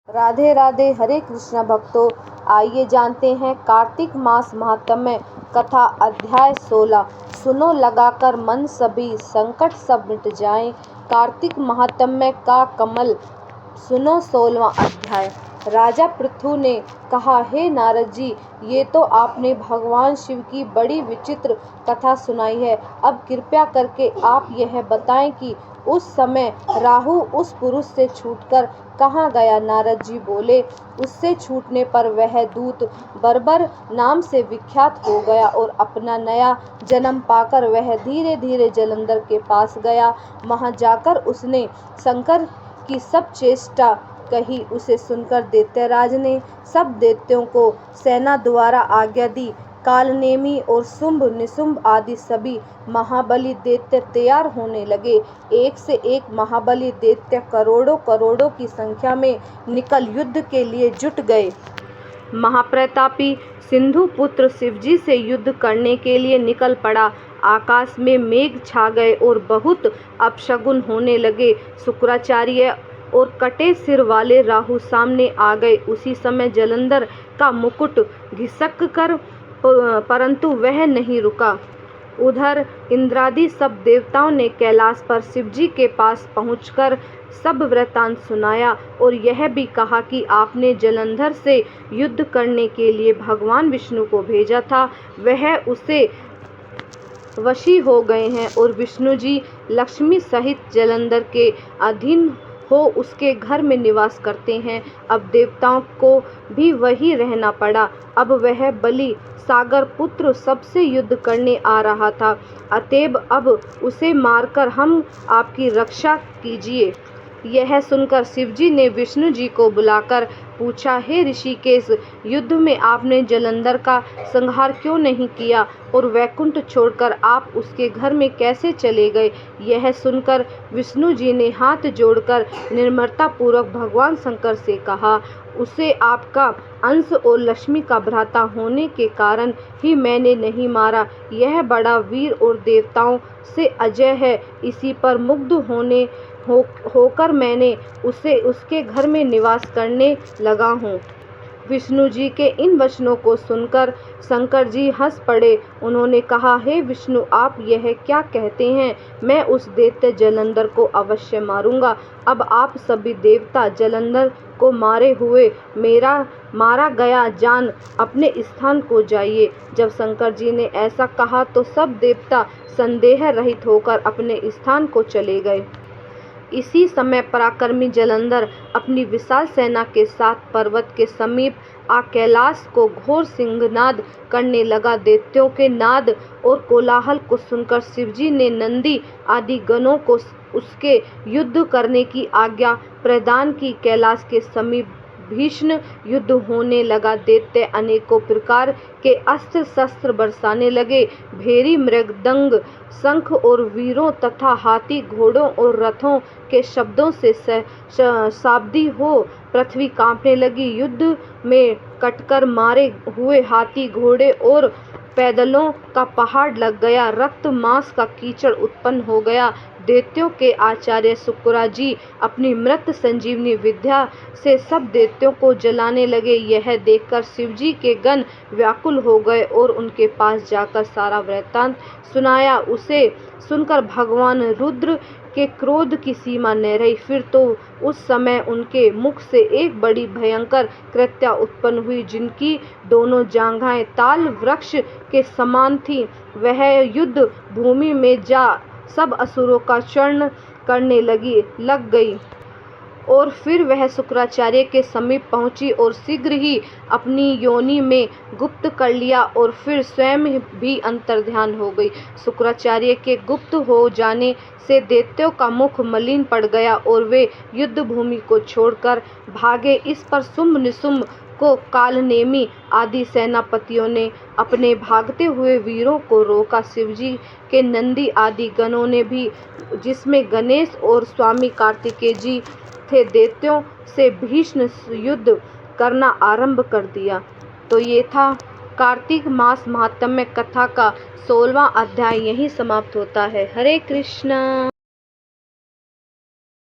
राधे राधे। हरे कृष्णा भक्तों, आइए जानते हैं कार्तिक मास महात्म्य कथा अध्याय 16। सुनो लगाकर मन, सभी संकट सब मिट जाएं। कार्तिक महात्म्य का कमल। सुनो 16वां अध्याय। राजा पृथु ने कहा, हे नारद जी, ये तो आपने भगवान शिव की बड़ी विचित्र कथा सुनाई है। अब कृपया करके आप यह बताएं कि उस समय राहु उस पुरुष से छूटकर कहाँ गया। नारद जी बोले, उससे छूटने पर वह दूत बर्बर नाम से विख्यात हो गया और अपना नया जन्म पाकर वह धीरे धीरे जलंधर के पास गया। वहां जाकर उसने शंकर की सब चेष्टा कही। उसे सुनकर दैत्यराज ने सब दैत्यों को सेना द्वारा आज्ञा दी। कालनेमी और शुंभ निशुंभ आदि सभी महाबली दैत्य तैयार होने लगे। एक से एक महाबली दैत्य करोड़ों करोड़ों की संख्या में निकल युद्ध के लिए जुट गए। महाप्रतापी सिंधु पुत्र शिवजी से युद्ध करने के लिए निकल पड़ा। आकाश में मेघ छा गए और बहुत अपशगुन होने लगे। शुक्राचार्य और कटे सिर वाले राहु सामने आ गए। उसी समय जलंधर का मुकुट घिसक कर परंतु वह नहीं रुका। उधर इंद्रादि सब देवताओं ने कैलाश पर शिवजी के पास पहुंचकर सब वृतांत सुनाया और यह भी कहा कि आपने जलंधर से युद्ध करने के लिए भगवान विष्णु को भेजा था, वह उसे वशी हो गए हैं और विष्णु जी लक्ष्मी सहित जलंधर के अधीन हो उसके घर में निवास करते हैं। अब देवताओं को भी वही रहना पड़ा। अब वह बलि सागर पुत्र सबसे युद्ध करने आ रहा था, अतएव अब उसे मारकर हम आपकी रक्षा कीजिए। यह सुनकर शिवजी ने विष्णु जी को बुलाकर पूछा, हे ऋषिकेश, युद्ध में आपने जलंधर का संहार क्यों नहीं किया और वैकुंठ छोड़कर आप उसके घर में कैसे चले गए। यह सुनकर विष्णु जी ने हाथ जोड़कर निर्ममता पूर्वक भगवान शंकर से कहा, उसे आपका अंश और लक्ष्मी का भ्राता होने के कारण ही मैंने नहीं मारा। यह बड़ा वीर और देवताओं से अजय है। इसी पर मुग्ध होकर मैंने उसे उसके घर में निवास करने लगा हूँ। विष्णु जी के इन वचनों को सुनकर शंकर जी हंस पड़े। उन्होंने कहा, हे विष्णु, आप यह क्या कहते हैं। मैं उस दैत्य जलंधर को अवश्य मारूंगा। अब आप सभी देवता जलंधर को मारे हुए मारा गया जान अपने स्थान को जाइए। जब शंकर जी ने ऐसा कहा तो सब देवता संदेह रहित होकर अपने स्थान को चले गए। इसी समय पराक्रमी जलंधर अपनी विशाल सेना के साथ पर्वत के समीप आ कैलाश को घोर सिंहनाद करने लगा। दैत्यों के नाद और कोलाहल को सुनकर शिवजी ने नंदी आदि गणों को उसके युद्ध करने की आज्ञा प्रदान की। कैलाश के समीप भीषण युद्ध होने लगा। दैत्य अनेकों प्रकार के अस्त्र शस्त्र बरसाने लगे। भेरी मृगदंग शंख और वीरों तथा हाथी घोड़ों और रथों के शब्दों से शाब्दी हो पृथ्वी कांपने लगी। युद्ध में कटकर मारे हुए हाथी घोड़े और पैदलों का पहाड़ लग गया। रक्त मांस का कीचड़ उत्पन्न हो गया। दैत्यों के आचार्य शुक्रा जी अपनी मृत संजीवनी विद्या से सब दैत्यों को जलाने लगे। यह देखकर शिवजी के गण व्याकुल हो गए और उनके पास जाकर सारा वृत्तांत सुनाया। उसे सुनकर भगवान रुद्र के क्रोध की सीमा न रही। फिर तो उस समय उनके मुख से एक बड़ी भयंकर कृत्या उत्पन्न हुई, जिनकी दोनों जांघें ताल वृक्ष के समान थीं। वह युद्ध भूमि में जा सब असुरों का चूर्ण करने लग गई और फिर वह शुक्राचार्य के समीप पहुंची और शीघ्र ही अपनी योनि में गुप्त कर लिया और फिर स्वयं भी अंतर्ध्यान हो गई। शुक्राचार्य के गुप्त हो जाने से दैत्यों का मुख मलिन पड़ गया और वे युद्ध भूमि को छोड़कर भागे। इस पर शुंभ निशुंभ को कालनेमी आदि सेनापतियों ने अपने भागते हुए वीरों को रोका। शिवजी के नंदी आदि गणों ने भी, जिसमें गणेश और स्वामी कार्तिकेय जी थे, दैत्यों से भीषण युद्ध करना आरंभ कर दिया। तो ये था कार्तिक मास महात्म्य कथा का 16वां अध्याय। यहीं समाप्त होता है। हरे कृष्णा।